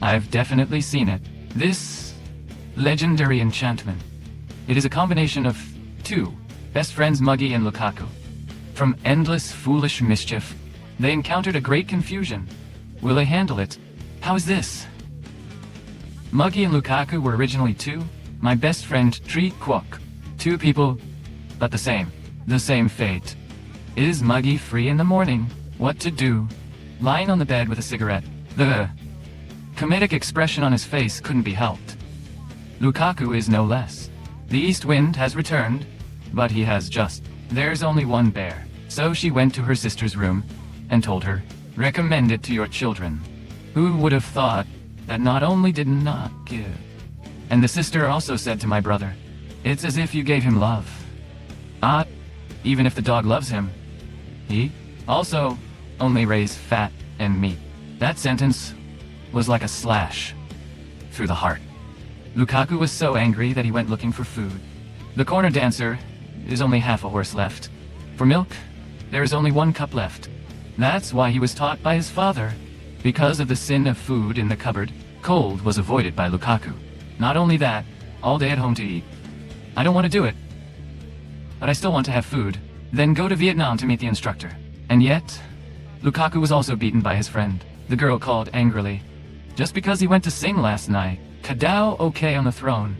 I've definitely seen it. This legendary enchantment. It is a combination of two best friends, Muggy and Lukaku. From endless foolish mischief, they encountered a great confusion. Will they handle it? How is this? Muggy and Lukaku were originally my best friend Tree Kwok. Two people, but the same fate. Is Muggy free in the morning? What to do? Lying on the bed with a cigarette. The comedic expression on his face couldn't be helped. Lukaku is no less. The east wind has returned, but he has just. There's only one bear. So she went to her sister's room and told her, recommend it to your children. Who would have thought that not only did not give. And the sister also said to my brother, it's as if you gave him love. Even if the dog loves him. He also only raise fat and meat. That sentence was like a slash through the heart. Lukaku was so angry that he went looking for food. The corner dancer is only half a horse left. For milk, there is only 1 cup left. That's why he was taught by his father. Because of the sin of food in the cupboard, cold was avoided by Lukaku. Not only that, all day at home to eat. I don't want to do it, but I still want to have food. Then go to Vietnam to meet the instructor. And yet, Lukaku was also beaten by his friend. The girl called angrily. Just because he went to sing last night, Kadao okay on the throne.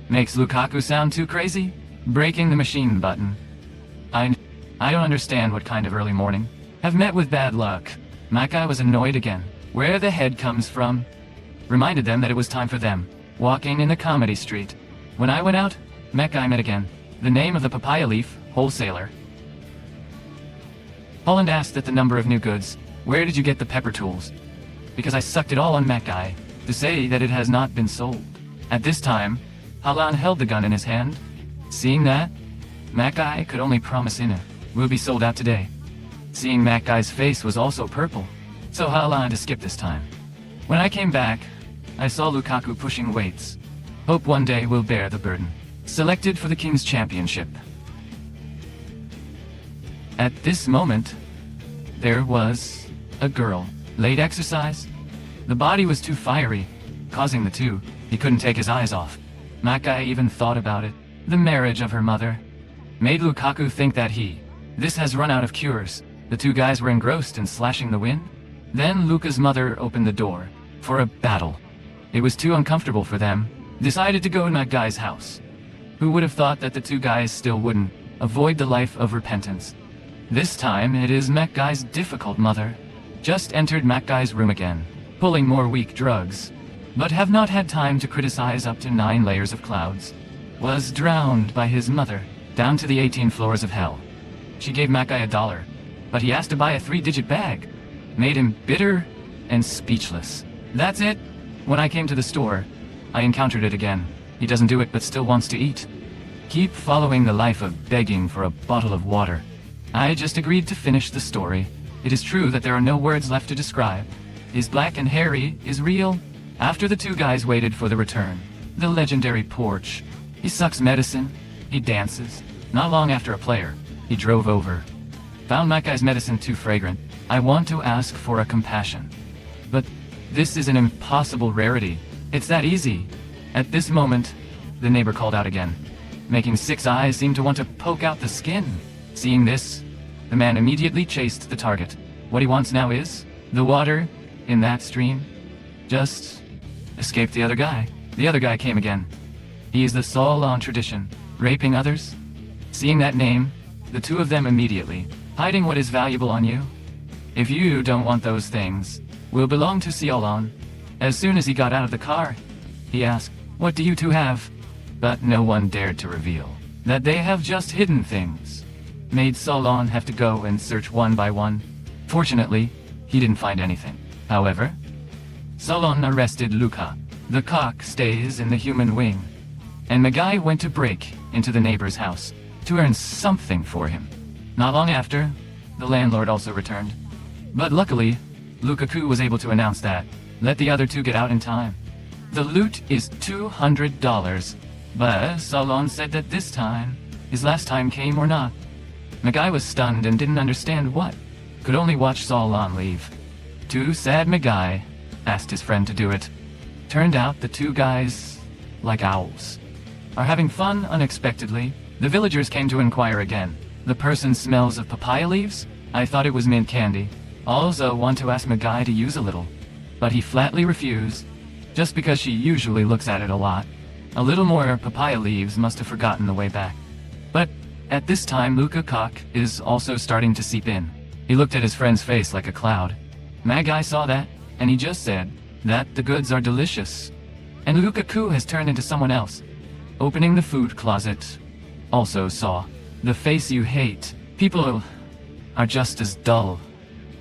Makes Lukaku sound too crazy? Breaking the machine button. I don't understand what kind of early morning. Have met with bad luck. Makai was annoyed again. Where the head comes from. Reminded them that it was time for them. Walking in the comedy street. When I went out, Makai met again. The name of the papaya leaf, wholesaler. Holland asked at the number of new goods. Where did you get the pepper tools? Because I sucked it all on Makai to say that it has not been sold. At this time, Halan held the gun in his hand. Seeing that, Makai could only promise Ina will be sold out today. Seeing Makai's face was also purple, so Halan to skip this time. When I came back, I saw Lukaku pushing weights. Hope one day will bear the burden. Selected for the King's Championship. At this moment, there was a girl. Late exercise? The body was too fiery, causing the two. He couldn't take his eyes off. Makai even thought about it. The marriage of her mother made Lukaku think that this has run out of cures. The two guys were engrossed in slashing the wind. Then Luka's mother opened the door for a battle. It was too uncomfortable for them. Decided to go in Makai's house. Who would have thought that the two guys still wouldn't avoid the life of repentance? This time it is Makai's difficult mother. Just entered Makai's room again, pulling more weak drugs, but have not had time to criticize up to 9 layers of clouds. Was drowned by his mother, down to the 18 floors of hell. She gave Makai $1, but he asked to buy a 3-digit bag. Made him bitter and speechless. That's it. When I came to the store, I encountered it again. He doesn't do it but still wants to eat. Keep following the life of begging for a bottle of water. I just agreed to finish the story. It is true that there are no words left to describe. Is black and hairy, is real. After the two guys waited for the return. The legendary porch. He sucks medicine. He dances. Not long after a player, he drove over. Found Makai's medicine too fragrant. I want to ask for a compassion. But this is an impossible rarity. It's that easy. At this moment, the neighbor called out again, making 6 eyes seem to want to poke out the skin. Seeing this, the man immediately chased the target. What he wants now is the water in that stream. Just escape the other guy. The other guy came again. He is the Solon tradition, raping others. Seeing that name, the two of them immediately, hiding what is valuable on you. If you don't want those things, will belong to Solon. As soon as he got out of the car, he asked, what do you two have? But no one dared to reveal that they have just hidden things. Made Solon have to go and search one by one. Fortunately, he didn't find anything. However, Solon arrested Luka. The cock stays in the human wing. And Magai went to break into the neighbor's house to earn something for him. Not long after, the landlord also returned. But luckily, Lukaku was able to announce that, let the other two get out in time. The loot is $200, but Solon said that this time, his last time came or not. Magai was stunned and didn't understand what. Could only watch Solon leave. Too sad Magai asked his friend to do it. Turned out the two guys, like owls, are having fun unexpectedly. The villagers came to inquire again. The person smells of papaya leaves? I thought it was mint candy. Also want to ask Magai to use a little, but he flatly refused, just because she usually looks at it a lot. A little more papaya leaves must have forgotten the way back. But at this time Luca Cock is also starting to seep in. He looked at his friend's face like a cloud. Magai saw that, and he just said that the goods are delicious. And Lukaku has turned into someone else. Opening the food closet, also saw the face you hate. People are just as dull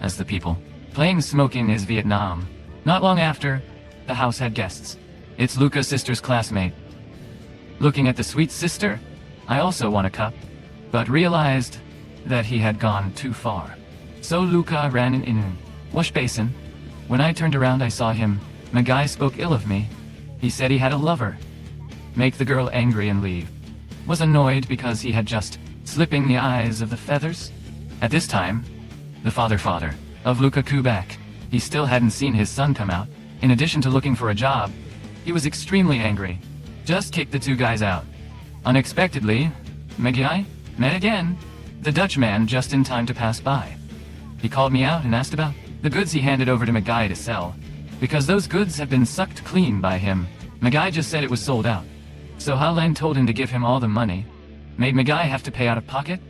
as the people. Playing smoking is Vietnam. Not long after, the house had guests. It's Luca's sister's classmate. Looking at the sweet sister, I also want a cup, but realized that he had gone too far. So Luca ran in a wash basin. When I turned around I saw him. Magai spoke ill of me. He said he had a lover. Make the girl angry and leave. Was annoyed because he had just slipping the eyes of the feathers. At this time, the father of Lukaku back. He still hadn't seen his son come out. In addition to looking for a job, he was extremely angry. Just kicked the two guys out. Unexpectedly, Magai met again the Dutchman just in time to pass by. He called me out and asked about the goods he handed over to Magai to sell, because those goods had been sucked clean by him. Magai just said it was sold out. So Halen told him to give him all the money, made Magai have to pay out of pocket.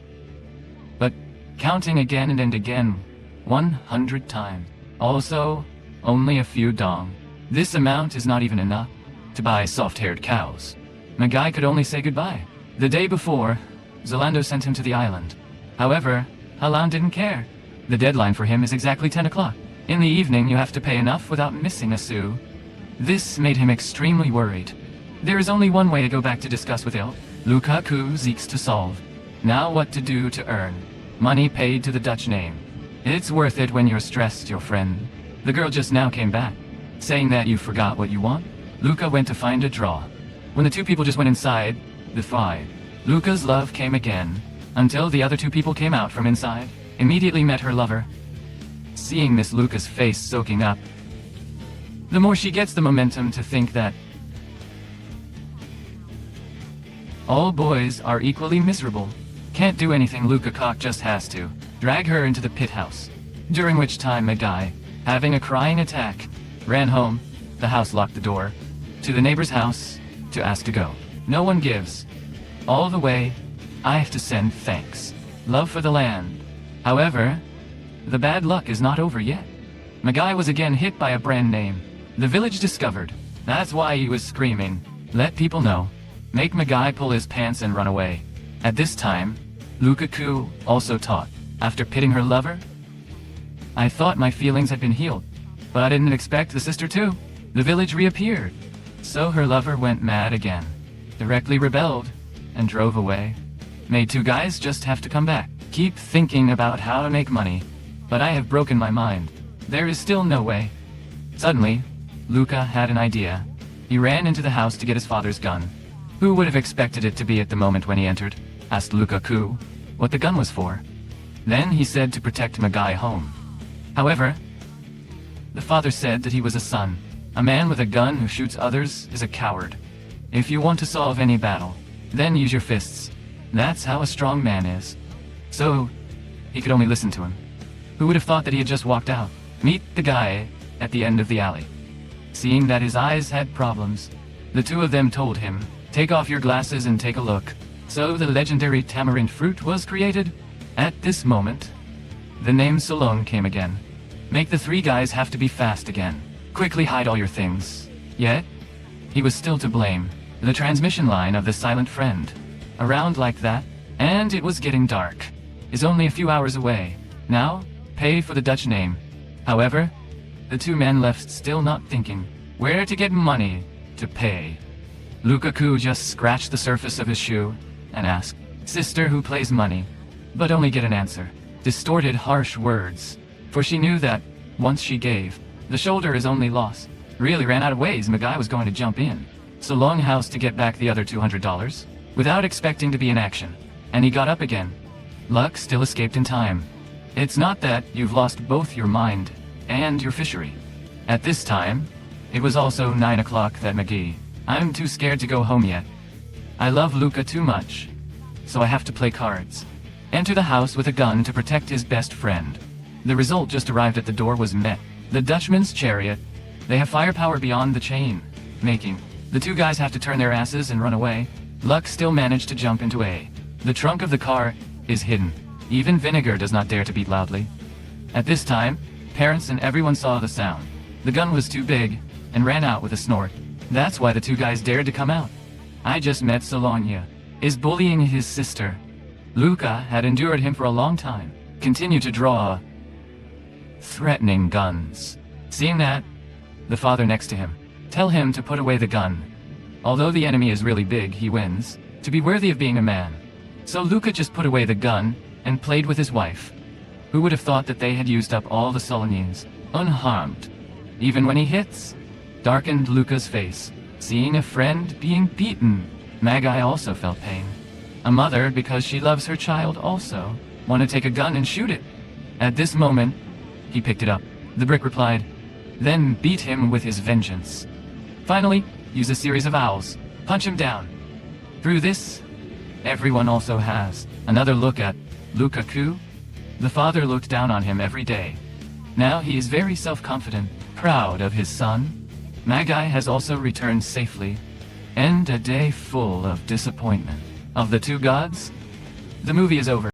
But counting again and again, 100 times. Also, only a few dong. This amount is not even enough to buy soft-haired cows. Magai could only say goodbye. The day before, Zalando sent him to the island. However, Halan didn't care. The deadline for him is exactly 10 o'clock. In the evening you have to pay enough without missing a sou. This made him extremely worried. There is only one way to go back to discuss with Il. Lukaku seeks to solve. Now what to do to earn money paid to the Dutch name. It's worth it when you're stressed, your friend. The girl just now came back, saying that you forgot what you want. Luca went to find a draw. When the two people just went inside, the fight. Luca's love came again, until the other two people came out from inside, immediately met her lover. Seeing Miss Luca's face soaking up, the more she gets the momentum to think that all boys are equally miserable. Can't do anything. Luca Cock just has to drag her into the pit house. During which time Magai, having a crying attack, ran home. The house locked the door to the neighbor's house to ask to go. No one gives. All the way, I have to send thanks. Love for the land. However, the bad luck is not over yet. Magai was again hit by a brand name. The village discovered. That's why he was screaming. Let people know. Make Magai pull his pants and run away. At this time, Lukaku also taught. After pitting her lover, I thought my feelings had been healed, but I didn't expect the sister too. The village reappeared. So her lover went mad again. Directly rebelled and drove away. Made two guys just have to come back. Keep thinking about how to make money, but I have broken my mind. There is still no way. Suddenly, Luca had an idea. He ran into the house to get his father's gun. Who would have expected it to be at the moment when he entered? Asked Lukaku what the gun was for. Then he said to protect Magai home. However, the father said that he was a son. A man with a gun who shoots others is a coward. If you want to solve any battle, then use your fists. That's how a strong man is. So, he could only listen to him. Who would have thought that he had just walked out? Meet the guy at the end of the alley. Seeing that his eyes had problems, the two of them told him, take off your glasses and take a look. So the legendary tamarind fruit was created. At this moment, the name Salone came again. Make the three guys have to be fast again. Quickly hide all your things. Yet, he was still to blame. The transmission line of the silent friend. Around like that, and it was getting dark. Is only a few hours away. Now, pay for the Dutch name. However, the two men left still not thinking where to get money to pay. Lukaku just scratched the surface of his shoe and asked, sister who plays money, but only get an answer. Distorted harsh words, for she knew that, once she gave, the shoulder is only loss. Really ran out of ways Magai was going to jump in. So Longhouse to get back the other $200, without expecting to be in action. And he got up again. Luck still escaped in time. It's not that you've lost both your mind and your fishery. At this time, It was also 9 o'clock that McGee. I'm too scared to go home yet. I love Luca too much. So I have to play cards. Enter the house with a gun to protect his best friend. The result just arrived at the door was met. The Dutchman's chariot. They have firepower beyond the chain. Making. The two guys have to turn their asses and run away. Luck still managed to jump into A. The trunk of the car is hidden. Even Vinegar does not dare to beat loudly. At this time, parents and everyone saw the sound. The gun was too big and ran out with a snort. That's why the two guys dared to come out. I just met Solange. Is bullying his sister. Luca had endured him for a long time. Continue to draw. Threatening guns. Seeing that, the father next to him. Tell him to put away the gun. Although the enemy is really big, he wins. To be worthy of being a man. So Luca just put away the gun and played with his wife. Who would have thought that they had used up all the Solanges, unharmed? Even when he hits, darkened Luca's face. Seeing a friend being beaten, Magi also felt pain. A mother, because she loves her child also, want to take a gun and shoot it. At this moment, he picked it up. The brick replied, then beat him with his vengeance. Finally, use a series of owls. Punch him down. Through this, everyone also has another look at Lukaku. The father looked down on him every day. Now he is very self-confident, proud of his son. Magi has also returned safely. End a day full of disappointment. Of the two gods, the movie is over.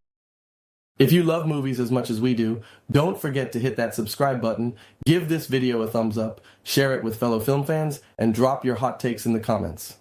If you love movies as much as we do, don't forget to hit that subscribe button, give this video a thumbs up, share it with fellow film fans, and drop your hot takes in the comments.